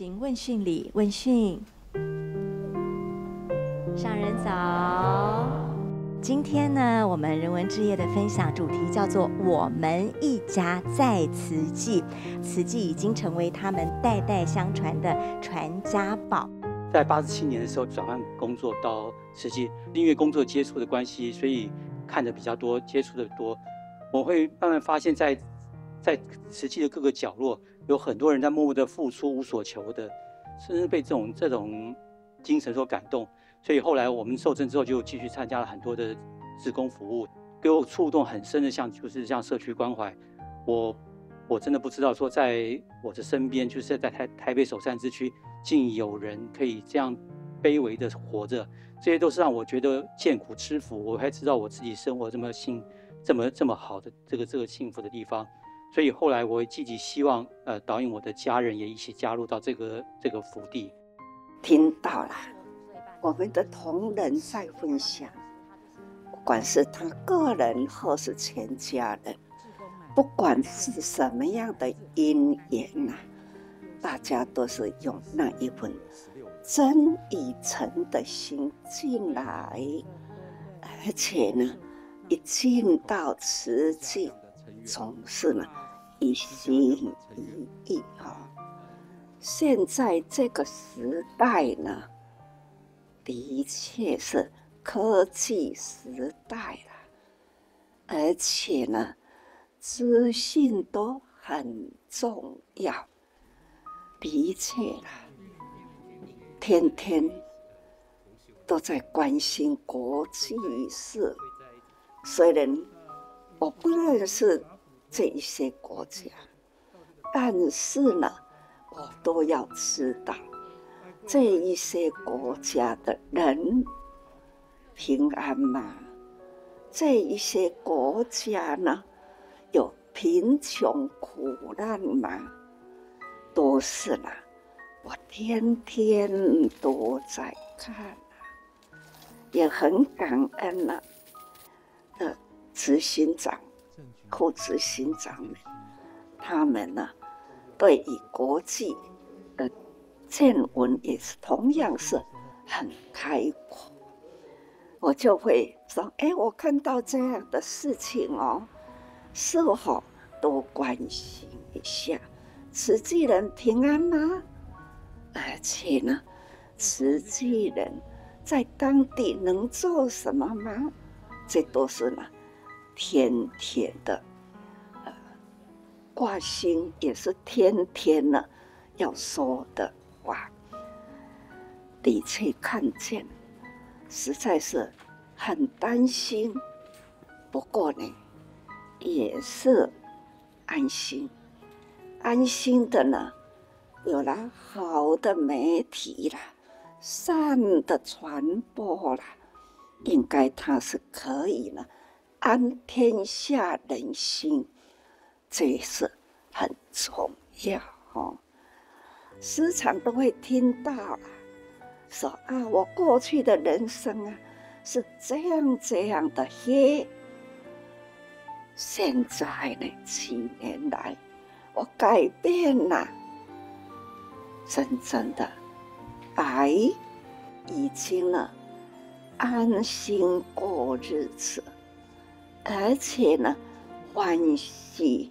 行问讯礼，问讯。上人早。今天呢，我们人文之夜的分享主题叫做“我们一家在慈济”，慈济已经成为他们代代相传的传家宝。在87年的时候转换工作到慈济，因为工作接触的关系，所以看的比较多，接触的多。我会慢慢发现在慈济的各个角落，有很多人在默默的付出，无所求的，甚至被这种精神所感动。所以后来我们受证之后，就继续参加了很多的志工服务，给我触动很深的，就是像社区关怀。我真的不知道说，在我的身边，就是在台北首善之区，竟有人可以这样卑微的活着，这些都是让我觉得见苦知福。我还知道我自己生活这么好的这个幸福的地方。所以后来我积极希望导引我的家人也一起加入到这个福地。听到了我们的同仁在分享，不管是他个人或是全家人，不管是什么样的因缘大家都是用那一份真以诚的心进来，而且呢，一进到慈济，总是呢一心一意现在这个时代呢，的确是科技时代了，而且呢，资讯都很重要。的确啦，天天都在关心国际事。虽然我不认识这一些国家，但是呢，我都要知道这一些国家的人平安吗？这一些国家呢，有贫穷苦难吗？都是啦，我天天都在看也很感恩执行长、副执行长们，他们呢，对于国际的见闻也是同样是很开阔。我就会说，我看到这样的事情是否多关心一下？慈济人平安吗？而且呢，慈济人在当地能做什么吗？这都是呢，天天的挂心，也是天天呢要说的话。的确看见，实在是很担心，不过呢，也是安心。安心的呢，有了好的媒体啦，善的传播啦，应该它是可以呢，安天下人心，这是很重要时常都会听到说我过去的人生是这样的黑，现在呢，7年来我改变了，真正的白已经呢安心过日子，而且呢欢喜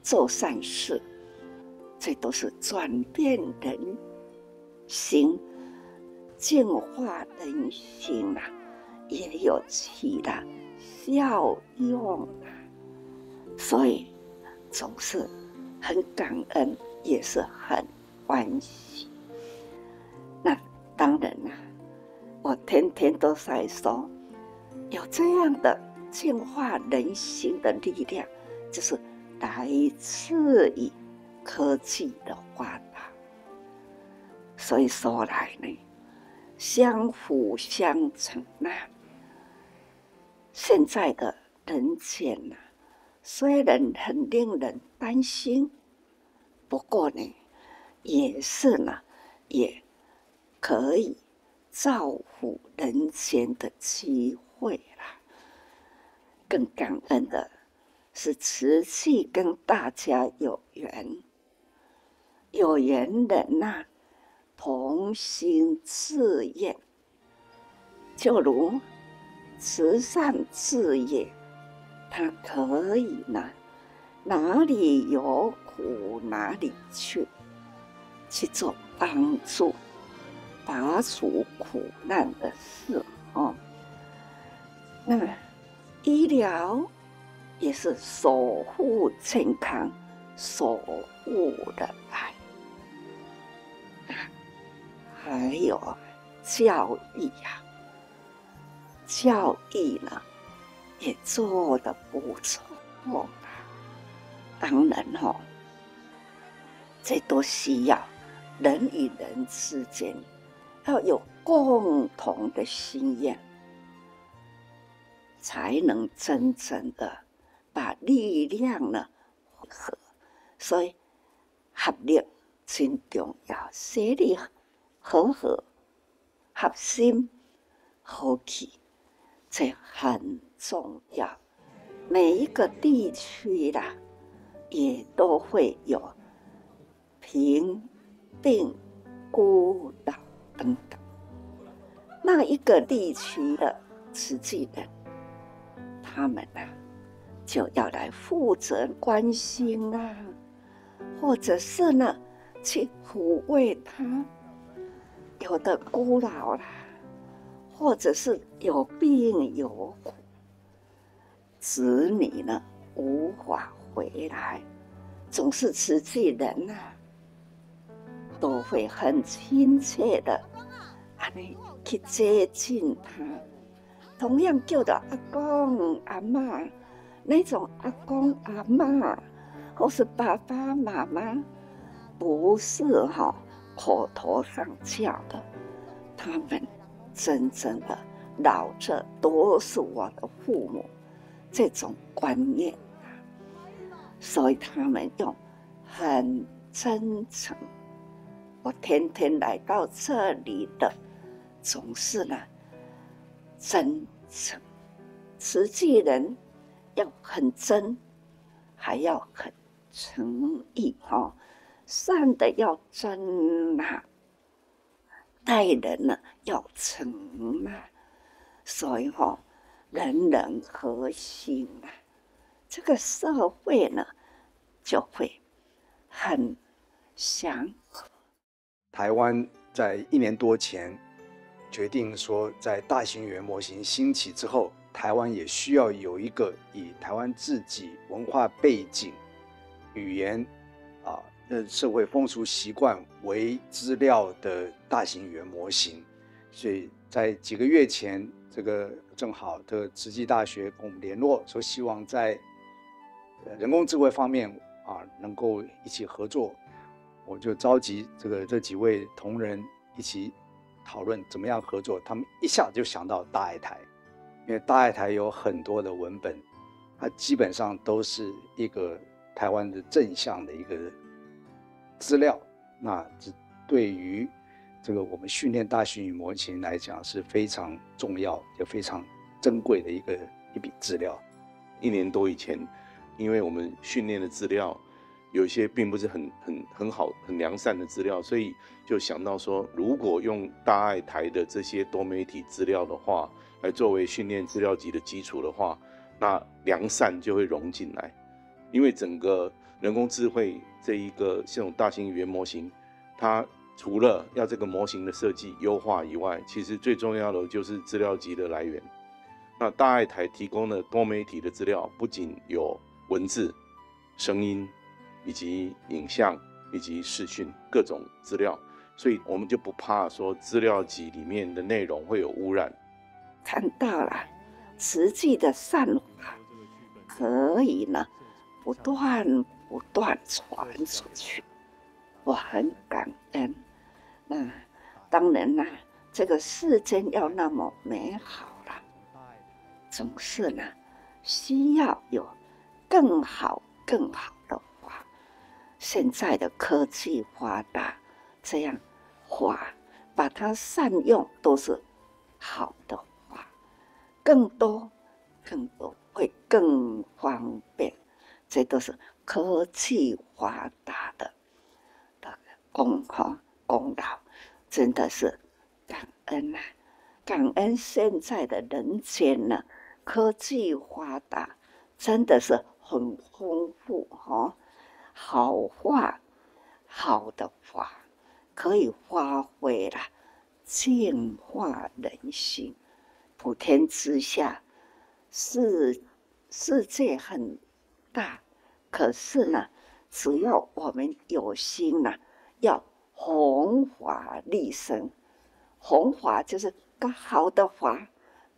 做善事，这都是转变人心、净化人心也有其的效用所以总是很感恩，也是很欢喜。那当然我天天都在说，有这样的净化人心的力量，就是来自于科技的发达。所以说来呢，相辅相成现在的人间虽然很令人担心，不过呢，也是呢，也可以造福人间的机会啦。更感恩的是慈济跟大家有缘，有缘人同心志愿，就如慈善事业，它可以呢，哪里有苦哪里去做帮助，拔除苦难的事哦。那医疗也是守护健康，守护的爱。还有教育啊，教育呢也做得不错啊。当然哦，这都需要人与人之间要有共同的心愿，才能真正的把力量呢汇合。所以合力真重要，协力和合，合心和气，这很重要。每一个地区啦，也都会有贫病孤老等等。那一个地区的慈济人，他们啊，就要来负责关心啊，或者是呢，去抚慰他。有的孤老啦，或者是有病有苦，子女呢无法回来，总是慈济人啊，都会很亲切的去接近他。同样叫的阿公阿嬷，那种阿公阿嬷或是爸爸妈妈，不是口头上叫的，他们真正的老者都是我的父母，这种观念，所以他们用很真诚。我天天来到这里的，总是呢真诚。慈济人要很真，还要很诚意善的要真啊，待人呢要诚啊，所以人人和心啊，这个社会呢就会很祥和。台湾在1年多前决定说，在大型语言模型兴起之后，台湾也需要有一个以台湾自己文化背景、语言社会风俗习惯为资料的大型语言模型。所以在几个月前，这个正好的慈济大学跟我们联络，说希望在人工智慧方面能够一起合作。我就召集这几位同仁一起讨论怎么样合作。他们一下就想到大爱台，因为大爱台有很多的文本，它基本上都是一个台湾的正向的一个资料，那对于这个我们训练大型语言模型来讲是非常重要也非常珍贵的一笔资料。1年多以前，因为我们训练的资料有一些并不是很好很良善的资料，所以就想到说，如果用大爱台的这些多媒体资料的话，来作为训练资料集的基础的话，那良善就会融进来。因为整个人工智慧这种大型语言模型，它除了要这个模型的设计优化以外，其实最重要的就是资料集的来源。那大爱台提供的多媒体的资料，不仅有文字、声音，以及影像，以及视讯各种资料，所以我们就不怕说资料集里面的内容会有污染。看到了慈济的善法，可以呢不断传出去，我很感恩。那当然啦，这个世间要那么美好啦，总是呢需要有更好的话。现在的科技发达，这样话把它善用都是好的话，更多会更方便。这都是科技发达的功劳。真的是感恩啊！感恩现在的人间呢，科技发达，真的是很丰富哈。好话，好的话，可以发挥了，净化人心。普天之下，世界很大，可是呢，只要我们有心呢，要弘法利生。弘法就是个好的法，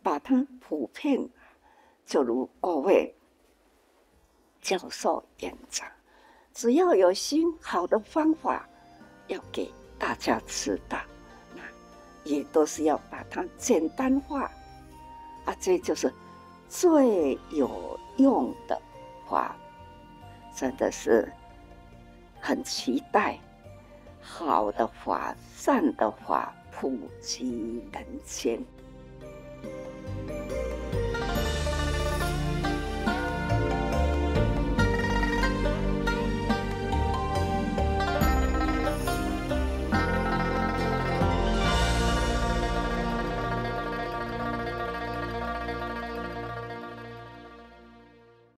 把它普遍，就如各位教授演讲，只要有心，好的方法要给大家知道，那也都是要把它简单化啊，这就是最有用的法，真的是很期待好的法、善的法普及人间。